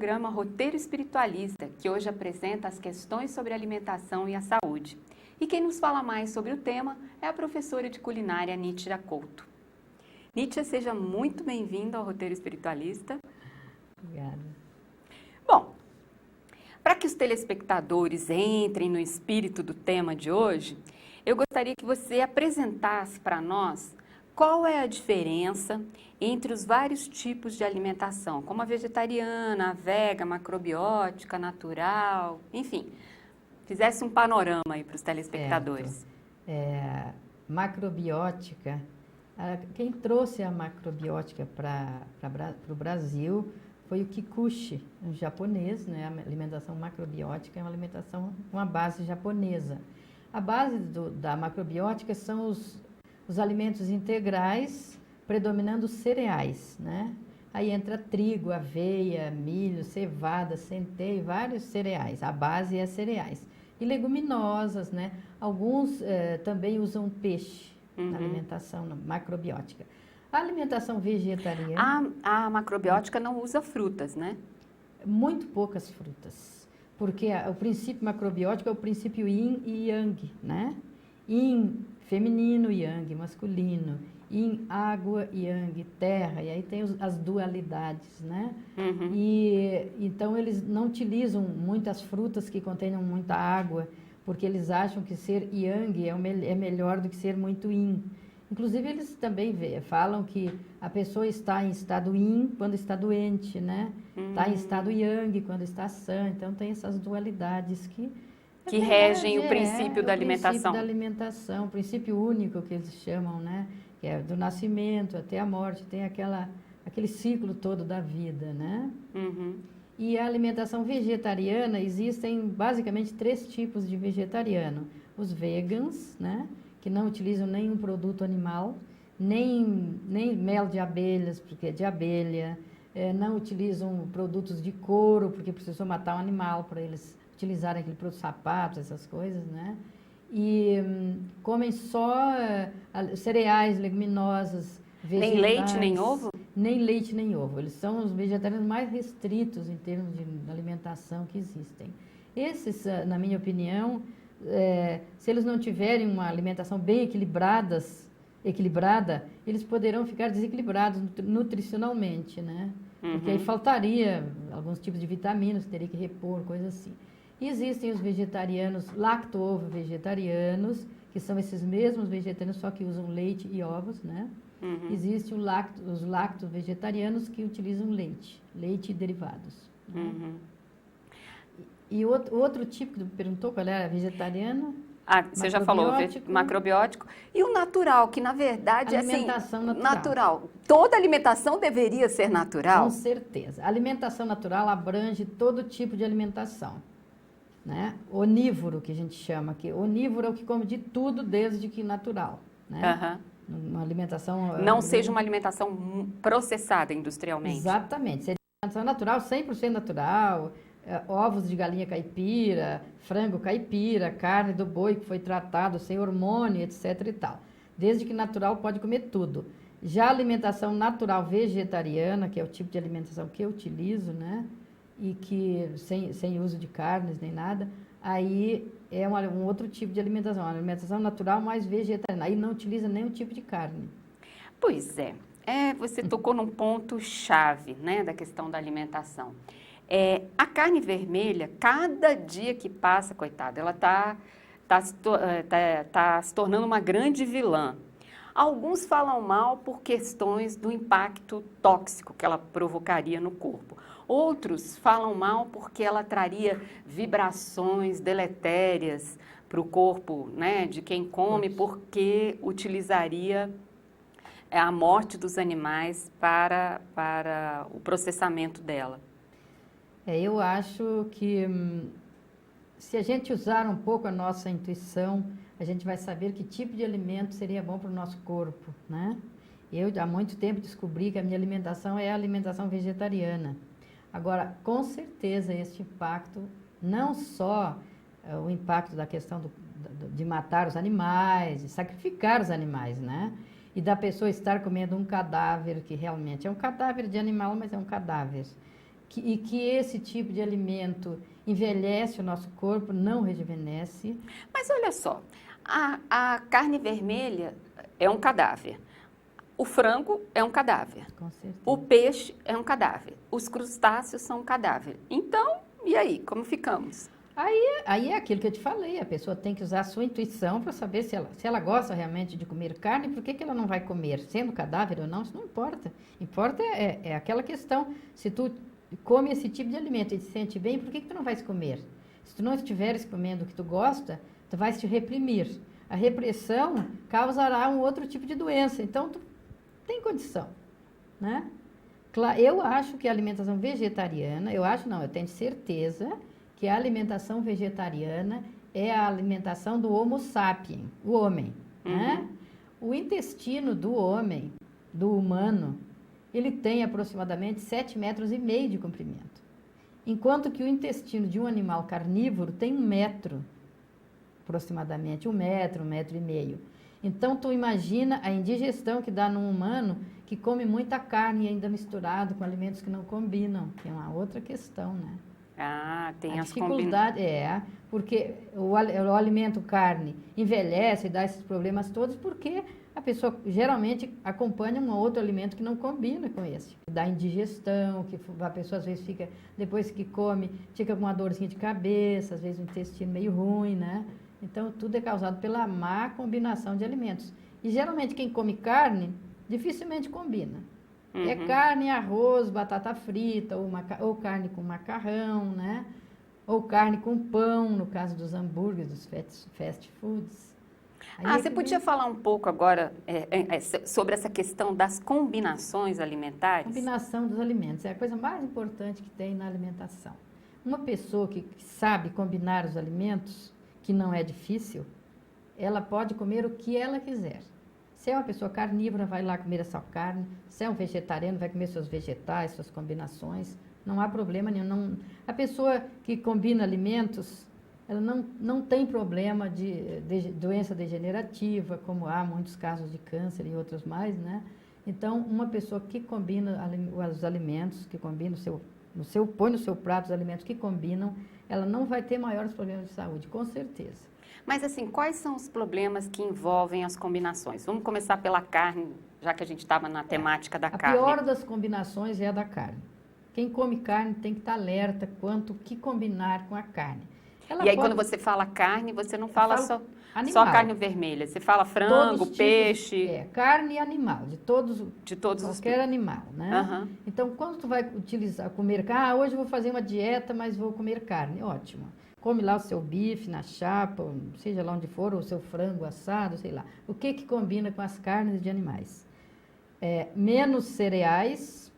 programa Roteiro Espiritualista, que hoje apresenta as questões sobre a alimentação e a saúde. E quem nos fala mais sobre o tema é a professora de culinária Nítia Couto. Nítia, seja muito bem-vinda ao Roteiro Espiritualista. Obrigada. Bom, para que os telespectadores entrem no espírito do tema de hoje, eu gostaria que você apresentasse para nós qual é a diferença entre os vários tipos de alimentação, como a vegetariana, a vega, a macrobiótica, a natural, enfim, fizesse um panorama aí para os telespectadores. Macrobiótica, quem trouxe a macrobiótica para o Brasil foi o Kikuchi, um japonês, né? A alimentação macrobiótica é uma alimentação com uma base japonesa. A base da macrobiótica são os alimentos integrais, predominando os cereais, né? Aí entra trigo, aveia, milho, cevada, centeio, vários cereais. A base é cereais. E leguminosas, né? Alguns também usam peixe na alimentação macrobiótica. A alimentação vegetariana... A macrobiótica não usa frutas, né? Muito poucas frutas. Porque o princípio macrobiótico é o princípio yin e yang, né? Yin, feminino, yang, masculino. Yin, água, yang, terra. E aí tem as dualidades, né? E então eles não utilizam muitas frutas que contenham muita água, porque eles acham que ser yang é melhor do que ser muito yin. Inclusive, eles também falam que a pessoa está em estado yin quando está doente, né? Está em estado yang quando está sã. Então, tem essas dualidades que regem o princípio da alimentação. O princípio da alimentação, o princípio único que eles chamam, né? Que é do nascimento até a morte, tem aquele ciclo todo da vida, né? E a alimentação vegetariana, existem basicamente 3 tipos de vegetariano. Os vegans, né? Que não utilizam nenhum produto animal, nem mel de abelhas, porque é de abelha, não utilizam produtos de couro, porque precisou matar um animal para eles utilizarem aquele produto, sapatos, essas coisas, né? E comem só cereais, leguminosas, vegetais. Nem leite, nem ovo? Nem leite, nem ovo. Eles são os vegetarianos mais restritos em termos de alimentação que existem. Esses, na minha opinião... se eles não tiverem uma alimentação bem equilibrada, eles poderão ficar desequilibrados nutricionalmente, né? Porque aí faltaria alguns tipos de vitaminas, teria que repor, coisas assim. E existem os vegetarianos, lacto-ovo-vegetarianos, que são esses mesmos vegetarianos, só que usam leite e ovos, né? Existem os lacto-vegetarianos que utilizam leite e derivados. Né? E outro tipo que tu perguntou, qual era? Vegetariano? Você já falou, macrobiótico. E o natural, que na verdade é assim... Alimentação natural. Toda alimentação deveria ser natural? Com certeza. A alimentação natural abrange todo tipo de alimentação. Né? Onívoro, que a gente chama aqui. Onívoro é o que come de tudo desde que natural. Né? Uma alimentação... Não seja uma alimentação processada industrialmente. Exatamente. Seria alimentação natural, 100% natural... ovos de galinha caipira, frango caipira, carne do boi que foi tratado sem hormônio, etc. e tal. Desde que natural pode comer tudo. Já a alimentação natural vegetariana, que é o tipo de alimentação que eu utilizo, né? E que sem uso de carnes nem nada, aí é um outro tipo de alimentação, uma alimentação natural mais vegetariana. Aí não utiliza nenhum tipo de carne. Pois é. Você tocou num ponto chave, né, da questão da alimentação. A carne vermelha, cada dia que passa, coitada, ela tá se tornando uma grande vilã. Alguns falam mal por questões do impacto tóxico que ela provocaria no corpo. Outros falam mal porque ela traria vibrações deletérias para o corpo, né, de quem come, porque utilizaria a morte dos animais para o processamento dela. Eu acho que se a gente usar um pouco a nossa intuição, a gente vai saber que tipo de alimento seria bom para o nosso corpo, né? Eu, há muito tempo, descobri que a minha alimentação é a alimentação vegetariana. Agora, com certeza, este impacto, não só o impacto da questão de matar os animais, de sacrificar os animais, né? E da pessoa estar comendo um cadáver, que realmente é um cadáver de animal, mas é um cadáver. e que esse tipo de alimento envelhece o nosso corpo, não rejuvenesce. Mas olha só, a carne vermelha é um cadáver. O frango é um cadáver. Com certeza. O peixe é um cadáver. Os crustáceos são um cadáver. Então, e aí, como ficamos? Aí é aquilo que eu te falei, a pessoa tem que usar a sua intuição para saber se ela gosta realmente de comer carne, por que ela não vai comer? Sendo cadáver ou não, isso não importa. Importa é aquela questão, se tu come esse tipo de alimento e te sente bem, por que tu não vais comer? Se tu não estiveres comendo o que tu gosta, tu vais te reprimir. A repressão causará um outro tipo de doença, então tu tem condição, né? Eu acho que a alimentação vegetariana, eu tenho certeza que a alimentação vegetariana é a alimentação do Homo sapiens, o homem, né? O intestino do homem, do humano, ele tem aproximadamente 7,5 metros de comprimento. Enquanto que o intestino de um animal carnívoro tem 1 metro, aproximadamente, 1 metro, 1,5 metros. Então, tu imagina a indigestão que dá num humano que come muita carne ainda misturado com alimentos que não combinam, que é uma outra questão, né? Ah, tem a as dificuldade porque o alimento carne envelhece e dá esses problemas todos porque a pessoa geralmente acompanha um outro alimento que não combina com esse. Dá indigestão, que a pessoa às vezes fica, depois que come, fica com uma dorzinha de cabeça, às vezes o intestino meio ruim, né? Então tudo é causado pela má combinação de alimentos. E geralmente quem come carne dificilmente combina. É carne, arroz, batata frita, ou carne com macarrão, né? Ou carne com pão, no caso dos hambúrgueres, dos fast foods. Você podia falar um pouco agora sobre essa questão das combinações alimentares? Combinação dos alimentos é a coisa mais importante que tem na alimentação. Uma pessoa que sabe combinar os alimentos, que não é difícil, ela pode comer o que ela quiser. Se é uma pessoa carnívora, vai lá comer essa carne. Se é um vegetariano, vai comer seus vegetais, suas combinações. Não há problema nenhum. A pessoa que combina alimentos, ela não tem problema de doença degenerativa, como há muitos casos de câncer e outros mais, né? Então, uma pessoa que combina os alimentos, que combina põe no seu prato os alimentos que combinam, ela não vai ter maiores problemas de saúde, com certeza. Mas assim, quais são os problemas que envolvem as combinações? Vamos começar pela carne, já que a gente estava na temática da carne. A pior das combinações é a da carne. Quem come carne tem que estar alerta quanto que combinar com a carne. E aí, quando você fala carne, você não fala só carne vermelha. Você fala frango, peixe... carne e animal, de todos qualquer os... animal, né? Então, quando tu vai comer carne, hoje eu vou fazer uma dieta, mas vou comer carne, ótimo. Come lá o seu bife na chapa, seja lá onde for, ou o seu frango assado, sei lá. O que combina com as carnes de animais? Menos cereais,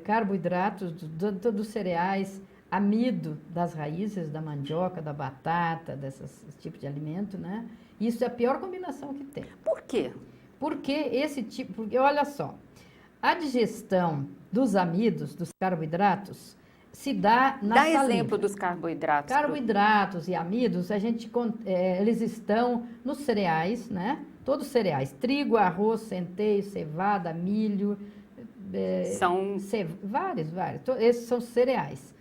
carboidratos dos cereais, amido das raízes, da mandioca, da batata, desses tipos de alimento, né? Isso é a pior combinação que tem. Por quê? Porque olha só, a digestão dos amidos, dos carboidratos, se dá na saliva. Dá exemplo dos carboidratos. Carboidratos e amidos, eles estão nos cereais, né? Todos os cereais, trigo, arroz, centeio, cevada, milho, vários. Esses são cereais.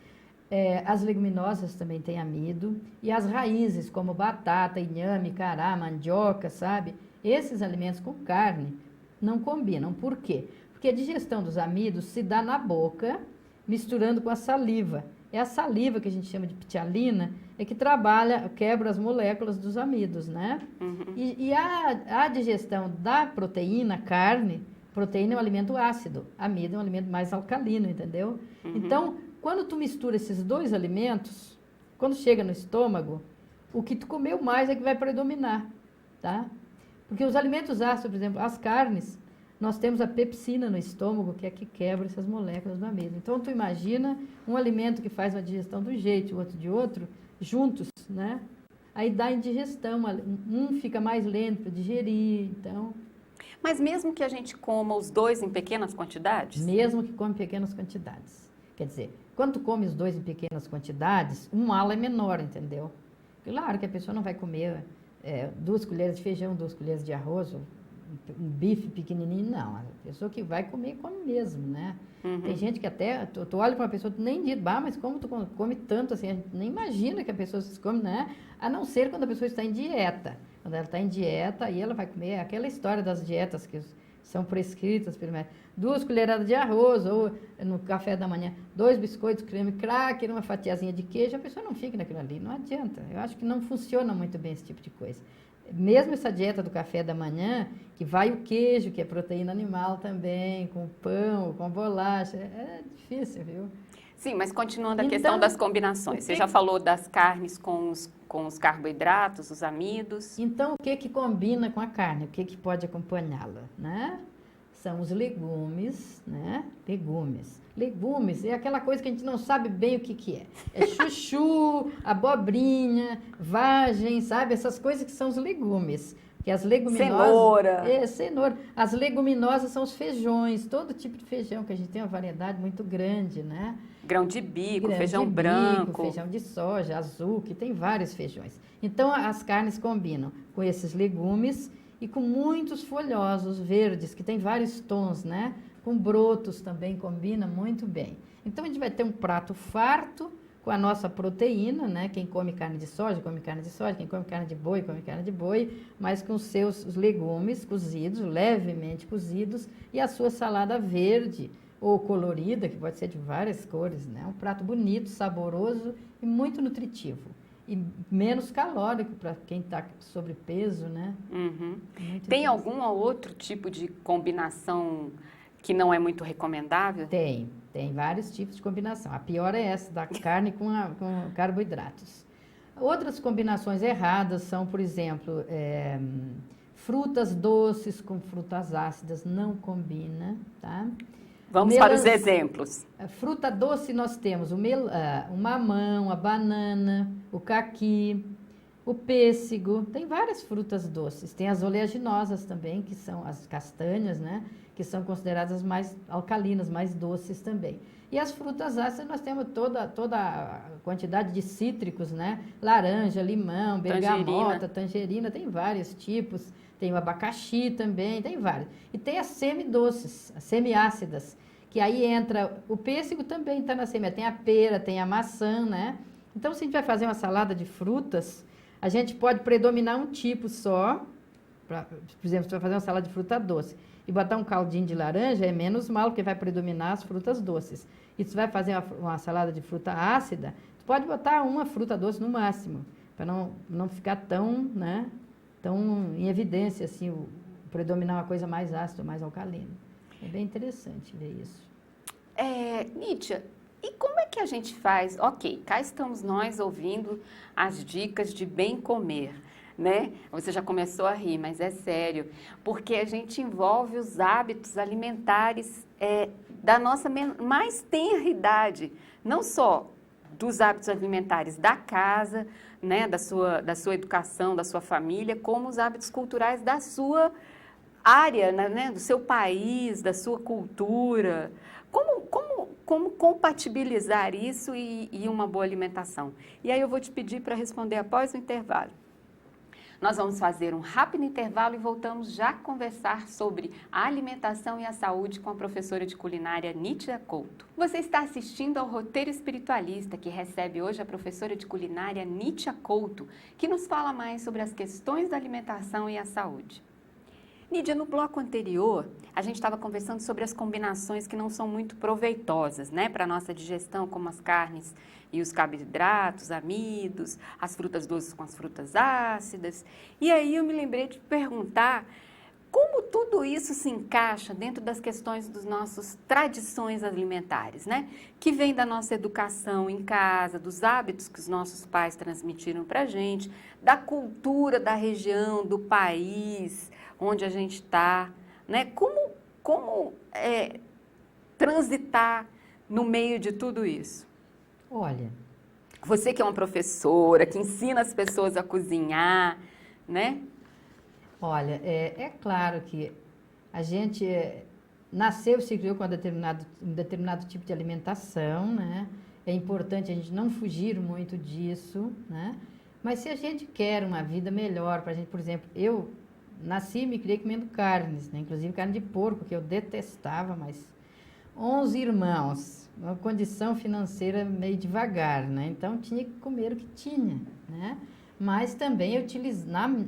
As leguminosas também têm amido. E as raízes, como batata, inhame, cará, mandioca, sabe? Esses alimentos com carne não combinam. Por quê? Porque a digestão dos amidos se dá na boca, misturando com a saliva. É a saliva que a gente chama de ptialina, que quebra as moléculas dos amidos, né? E a digestão da proteína, carne, proteína é um alimento ácido, amido é um alimento mais alcalino, entendeu? Então, quando tu mistura esses dois alimentos, quando chega no estômago, o que tu comeu mais é que vai predominar, tá? Porque os alimentos ácidos, por exemplo, as carnes, nós temos a pepsina no estômago, que é que quebra essas moléculas do amido. Então, tu imagina um alimento que faz uma digestão de um jeito e o outro de outro, juntos, né? Aí dá indigestão, um fica mais lento para digerir, então... Mas mesmo que a gente coma os dois em pequenas quantidades? Mesmo que come em pequenas quantidades. Quer dizer, quando tu come os dois em pequenas quantidades, um mala é menor, entendeu? Claro que a pessoa não vai comer 2 colheres de feijão, 2 colheres de arroz, um bife pequenininho, não. A pessoa que vai comer, come mesmo, né? Tem gente que até, tu olha para uma pessoa, tu nem diz, mas como tu come tanto assim, a gente nem imagina que a pessoa se come, né? A não ser quando a pessoa está em dieta. Quando ela está em dieta, aí ela vai comer aquela história das dietas que são prescritas pelo médico. 2 colheradas de arroz, ou no café da manhã, 2 biscoitos, creme cracker, uma fatiazinha de queijo, a pessoa não fica naquilo ali, não adianta. Eu acho que não funciona muito bem esse tipo de coisa. Mesmo essa dieta do café da manhã, que vai o queijo, que é proteína animal também, com pão, com bolacha, é difícil, viu? Sim, mas continuando a questão das combinações, você já falou das carnes com os carboidratos, os amidos. Então, o que combina com a carne? O que pode acompanhá-la, né? São os legumes, né? Legumes. Legumes é aquela coisa que a gente não sabe bem o que é. É chuchu, abobrinha, vagem, sabe? Essas coisas que são os legumes. Que as leguminosas... Cenoura. Cenoura. As leguminosas são os feijões, todo tipo de feijão, que a gente tem uma variedade muito grande, né? Grão de bico, Grão feijão de bico, branco. feijão de soja, azul, que tem vários feijões. Então, as carnes combinam com esses legumes e com muitos folhosos verdes, que tem vários tons, né? Com brotos também combina muito bem. Então, a gente vai ter um prato farto com a nossa proteína, né? Quem come carne de soja, come carne de soja. Quem come carne de boi, come carne de boi. Mas com os legumes cozidos, levemente cozidos, e a sua salada verde ou colorida, que pode ser de várias cores, né? Um prato bonito, saboroso e muito nutritivo. E menos calórico para quem está sobrepeso, né? Tem algum outro tipo de combinação que não é muito recomendável? Tem vários tipos de combinação. A pior é essa, da carne com carboidratos. Outras combinações erradas são, por exemplo, frutas doces com frutas ácidas, não combina, tá? Vamos para os exemplos. Fruta doce nós temos o mamão, a banana, o caqui, o pêssego. Tem várias frutas doces. Tem as oleaginosas também, que são as castanhas, né? Que são consideradas as mais alcalinas, mais doces também. E as frutas ácidas nós temos toda a quantidade de cítricos, né? Laranja, limão, bergamota, tangerina, tem vários tipos. Tem o abacaxi também, tem vários. E tem as semidoces, as semiácidas, que aí entra, o pêssego também está na semi, tem a pera, tem a maçã, né? Então, se a gente vai fazer uma salada de frutas, a gente pode predominar um tipo só, por exemplo, se vai fazer uma salada de fruta doce, e botar um caldinho de laranja, é menos mal, porque vai predominar as frutas doces. E se vai fazer uma salada de fruta ácida, tu pode botar uma fruta doce no máximo, para não ficar tão, né? Tão em evidência, assim, predominar uma coisa mais ácida, mais alcalina. É bem interessante ver isso. Nítia, e como é que a gente faz? Ok, cá estamos nós ouvindo as dicas de bem comer, né? Você já começou a rir, mas é sério, porque a gente envolve os hábitos alimentares da nossa mais tenra idade, não só dos hábitos alimentares da casa, né, da sua educação, da sua família, como os hábitos culturais da sua área, né, do seu país, da sua cultura. Como compatibilizar isso e uma boa alimentação? E aí eu vou te pedir para responder após o intervalo. Nós vamos fazer um rápido intervalo e voltamos já a conversar sobre a alimentação e a saúde com a professora de culinária Nítia Couto. Você está assistindo ao Roteiro Espiritualista, que recebe hoje a professora de culinária Nítia Couto, que nos fala mais sobre as questões da alimentação e a saúde. Nídia, no bloco anterior, a gente estava conversando sobre as combinações que não são muito proveitosas, né, para a nossa digestão, como as carnes e os carboidratos, amidos, as frutas doces com as frutas ácidas. E aí eu me lembrei de perguntar como tudo isso se encaixa dentro das questões das nossas tradições alimentares, né? Que vem da nossa educação em casa, dos hábitos que os nossos pais transmitiram para a gente, da cultura da região, do país onde a gente está, né? Como transitar no meio de tudo isso? Olha, você que é uma professora, que ensina as pessoas a cozinhar, né? Olha, é claro que a gente nasceu, se criou com um determinado tipo de alimentação, né? É importante a gente não fugir muito disso, né? Mas se a gente quer uma vida melhor para a gente, por exemplo, eu nasci e me criei comendo carnes, né? Inclusive carne de porco, que eu detestava, mas 11 irmãos, uma condição financeira meio devagar, né? Então tinha que comer o que tinha, né? Mas também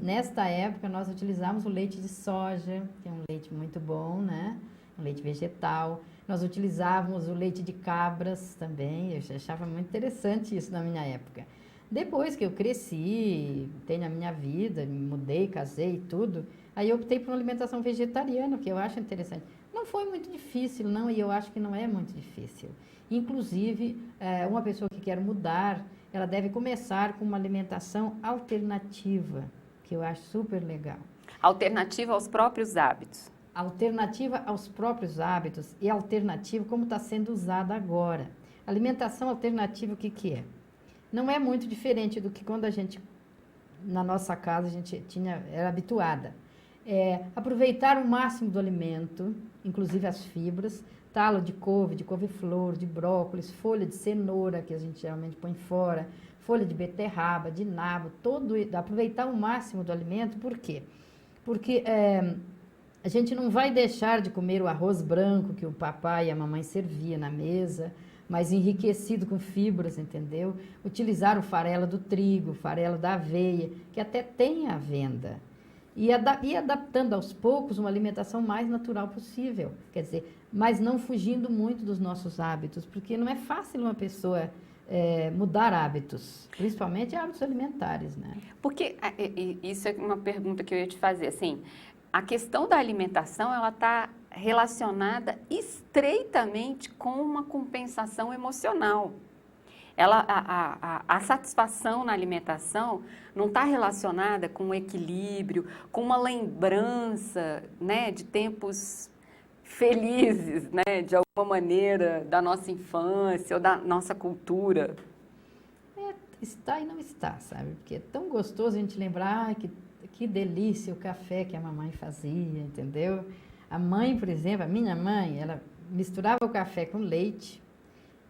nesta época nós utilizávamos o leite de soja, que é um leite muito bom, né? Um leite vegetal. Nós utilizávamos o leite de cabras também, eu achava muito interessante isso na minha época. Depois que eu cresci, tenho a minha vida, me mudei, casei e tudo, aí eu optei por uma alimentação vegetariana, que eu acho interessante. Não foi muito difícil, não, e eu acho que não é muito difícil. Inclusive, uma pessoa que quer mudar, ela deve começar com uma alimentação alternativa, que eu acho super legal. Alternativa aos próprios hábitos. Alternativa aos próprios hábitos e alternativa como está sendo usada agora. Alimentação alternativa, o que que é? Não é muito diferente do que quando a gente, na nossa casa, a gente era habituada. Aproveitar o máximo do alimento, inclusive as fibras, talo de couve-flor, de brócolis, folha de cenoura, que a gente geralmente põe fora, folha de beterraba, de nabo, aproveitar o máximo do alimento, por quê? Porque a gente não vai deixar de comer o arroz branco que o papai e a mamãe serviam na mesa, mas enriquecido com fibras, entendeu? Utilizar o farelo do trigo, o farelo da aveia, que até tem à venda. E adaptando aos poucos uma alimentação mais natural possível. Quer dizer, mas não fugindo muito dos nossos hábitos, porque não é fácil uma pessoa mudar hábitos, principalmente hábitos alimentares, né? Porque isso é uma pergunta que eu ia te fazer, assim, a questão da alimentação, ela está relacionada estreitamente com uma compensação emocional. A satisfação na alimentação não está relacionada com o equilíbrio, com uma lembrança, né, de tempos felizes, né, de alguma maneira, da nossa infância ou da nossa cultura. Está e não está, sabe? Porque é tão gostoso a gente lembrar, que delícia o café que a mamãe fazia, entendeu? A mãe, por exemplo, a minha mãe, ela misturava o café com leite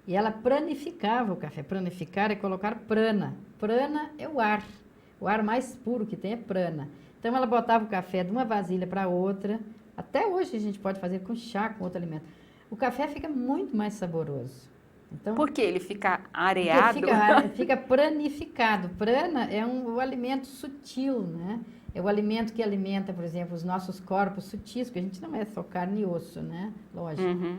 e ela pranificava o café. Pranificar é colocar prana. Prana é o ar mais puro que tem é prana. Então ela botava o café de uma vasilha para outra. Até hoje a gente pode fazer com chá, com outro alimento. O café fica muito mais saboroso. Então, por que ele fica areado? Fica pranificado. Prana é o alimento sutil, né? É o alimento que alimenta, por exemplo, os nossos corpos sutis, porque a gente não é só carne e osso, né? Lógico. Uhum.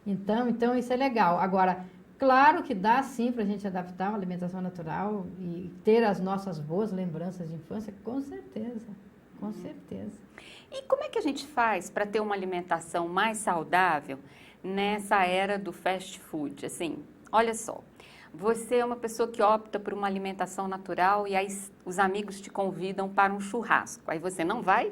Então isso é legal. Agora, claro que dá sim para a gente adaptar uma alimentação natural e ter as nossas boas lembranças de infância, com certeza. Com certeza. E como é que a gente faz para ter uma alimentação mais saudável nessa era do fast food? Assim, olha só, você é uma pessoa que opta por uma alimentação natural e aí os amigos te convidam para um churrasco. Aí você não vai?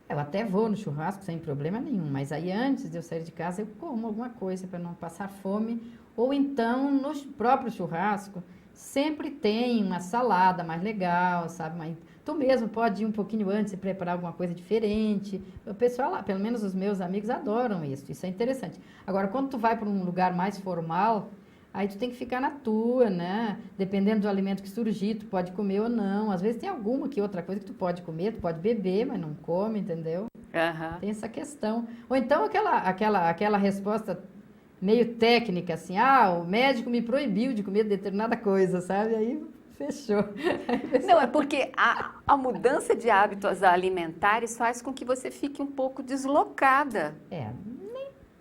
Eu até vou no churrasco sem problema nenhum, mas aí antes de eu sair de casa eu como alguma coisa para não passar fome. Ou então no próprio churrasco sempre tem uma salada mais legal, sabe? Tu mesmo pode ir um pouquinho antes e preparar alguma coisa diferente. O pessoal lá, pelo menos os meus amigos, adoram isso é interessante. Agora, quando tu vai para um lugar mais formal, aí tu tem que ficar na tua, né? Dependendo do alimento que surgir, tu pode comer ou não. Às vezes tem alguma que outra coisa que tu pode comer, tu pode beber, mas não come, entendeu? Uhum. Tem essa questão. Ou então aquela resposta meio técnica, assim, o médico me proibiu de comer determinada coisa, sabe? Aí fechou. Não, é porque a mudança de hábitos alimentares faz com que você fique um pouco deslocada.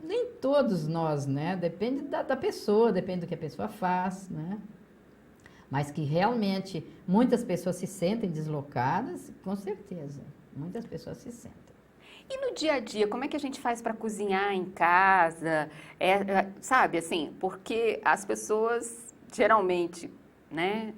Nem todos nós, né? Depende da pessoa, depende do que a pessoa faz, né? Mas que realmente muitas pessoas se sentem deslocadas, com certeza. Muitas pessoas se sentem. E no dia a dia, como é que a gente faz para cozinhar em casa? Sabe, assim, porque as pessoas geralmente, né,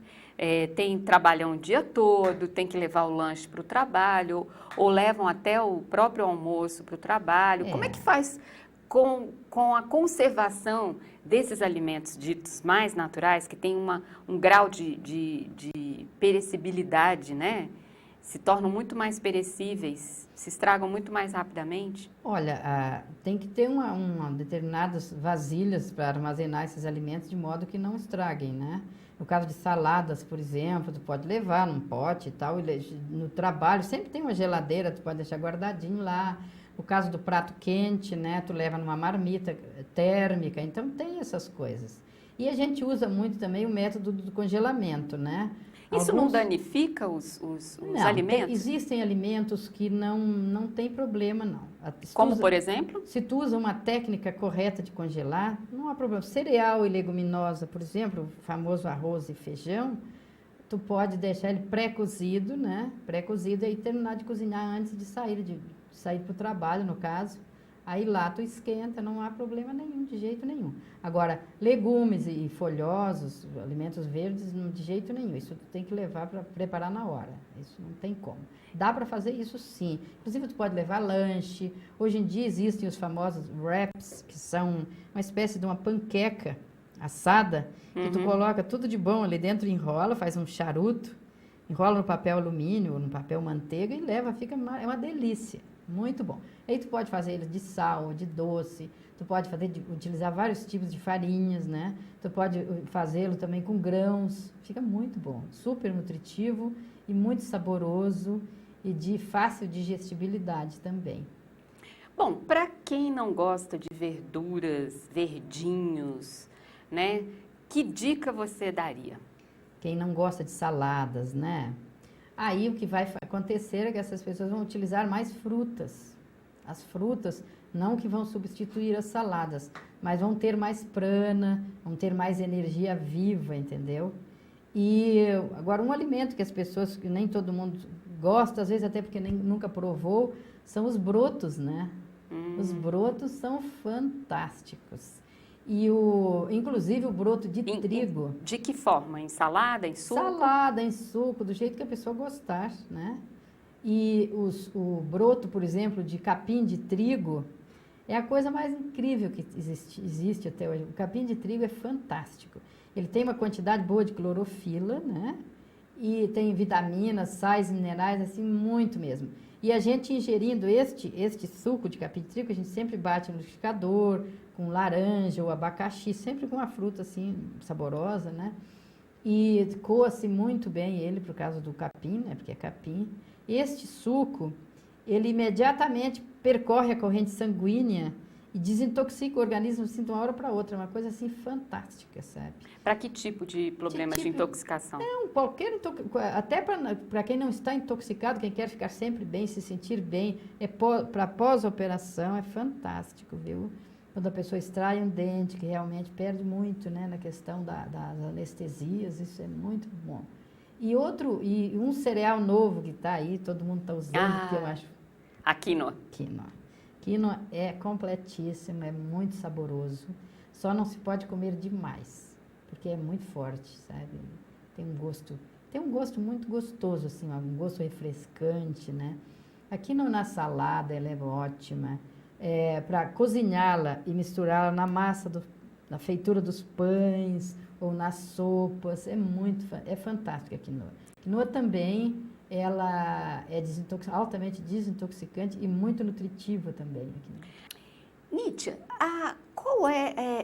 trabalham o dia todo, tem que levar o lanche para o trabalho, ou levam até o próprio almoço para o trabalho. Como é que faz com a conservação desses alimentos ditos mais naturais, que tem um grau de perecibilidade, né? se tornam muito mais perecíveis, se estragam muito mais rapidamente? Olha, tem que ter determinadas vasilhas para armazenar esses alimentos de modo que não estraguem, né? No caso de saladas, por exemplo, tu pode levar num pote e tal, no trabalho sempre tem uma geladeira, tu pode deixar guardadinho lá. No caso do prato quente, né, tu leva numa marmita térmica, então tem essas coisas. E a gente usa muito também o método do congelamento, né? Isso não danifica os Não, alimentos? Existem alimentos que não tem problema, não. Como, por exemplo? Se tu usa uma técnica correta de congelar, não há problema. Cereal e leguminosa, por exemplo, o famoso arroz e feijão, tu pode deixar ele pré-cozido, né? Pré-cozido e terminar de cozinhar antes de sair para o trabalho, no caso. Aí lá tu esquenta, não há problema nenhum, de jeito nenhum. Agora, legumes e folhosos, alimentos verdes, de jeito nenhum. Isso tu tem que levar para preparar na hora. Isso não tem como. Dá para fazer isso sim. Inclusive, tu pode levar lanche. Hoje em dia existem os famosos wraps, que são uma espécie de uma panqueca assada, que tu coloca tudo de bom ali dentro, enrola, faz um charuto, enrola no papel alumínio ou no papel manteiga e leva, é uma delícia. Muito bom. Aí tu pode fazer ele de sal, de doce, tu pode utilizar vários tipos de farinhas, né? Tu pode fazê-lo também com grãos, fica muito bom, super nutritivo e muito saboroso e de fácil digestibilidade também. Bom, para quem não gosta de verduras, verdinhos, né? Que dica você daria? Quem não gosta de saladas, né? Aí o que vai acontecer é que essas pessoas vão utilizar mais frutas. As frutas não que vão substituir as saladas, mas vão ter mais prana, vão ter mais energia viva, entendeu? E agora um alimento que as pessoas, que nem todo mundo gosta, às vezes até porque nunca provou, são os brotos, né? Os brotos são fantásticos. Inclusive o broto de trigo. De que forma? Em salada, em suco? Salada, em suco, do jeito que a pessoa gostar, né? E o broto, por exemplo, de capim de trigo, é a coisa mais incrível que existe até hoje. O capim de trigo é fantástico. Ele tem uma quantidade boa de clorofila, né? E tem vitaminas, sais, minerais, assim, muito mesmo. E a gente ingerindo este suco de capim de trigo, a gente sempre bate no liquidificador, com laranja ou abacaxi, sempre com uma fruta assim, saborosa, né? E coa-se muito bem ele, por causa do capim, né? Porque é capim. Este suco, ele imediatamente percorre a corrente sanguínea e desintoxica o organismo assim, de uma hora para outra. É uma coisa assim fantástica, sabe? Para que tipo de problema de intoxicação? Não, até para quem não está intoxicado, quem quer ficar sempre bem, se sentir bem, para pós-operação é fantástico, viu? Quando a pessoa extrai um dente, que realmente perde muito, né, na questão das anestesias, isso é muito bom. E um cereal novo que está aí, todo mundo está usando, que eu acho... A quinoa. Quinoa é completíssimo, é muito saboroso, só não se pode comer demais, porque é muito forte, sabe? Tem um gosto muito gostoso, assim, um gosto refrescante, né? A quinoa na salada, ela é ótima. Para cozinhá-la e misturá-la na massa, na feitura dos pães ou nas sopas, é fantástica a quinoa. A quinoa também, ela é altamente desintoxicante e muito nutritiva também. Nietzsche,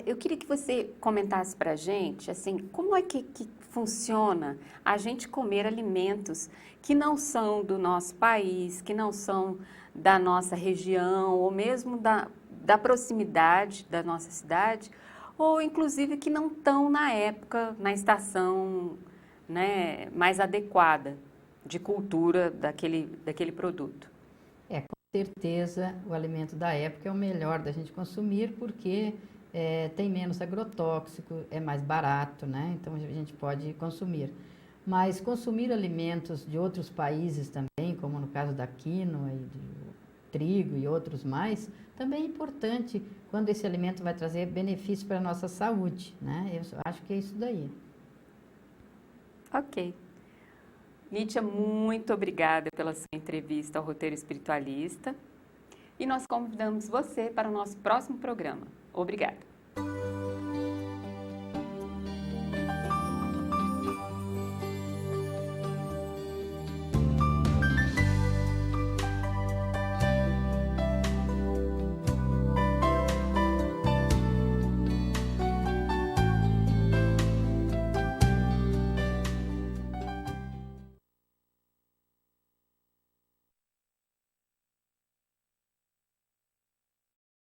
eu queria que você comentasse para a gente, assim, como é que funciona a gente comer alimentos que não são do nosso país, que não são da nossa região, ou mesmo da proximidade da nossa cidade, ou inclusive que não estão na época, na estação, né, mais adequada de cultura daquele produto. Com certeza o alimento da época é o melhor da gente consumir porque tem menos agrotóxico, é mais barato, né? Então a gente pode consumir. Mas consumir alimentos de outros países também, como no caso da quinoa e do trigo e outros mais, também é importante quando esse alimento vai trazer benefício para a nossa saúde, né? Eu acho que é isso daí. Ok. Nietzsche, muito obrigada pela sua entrevista ao Roteiro Espiritualista. E nós convidamos você para o nosso próximo programa. Obrigada.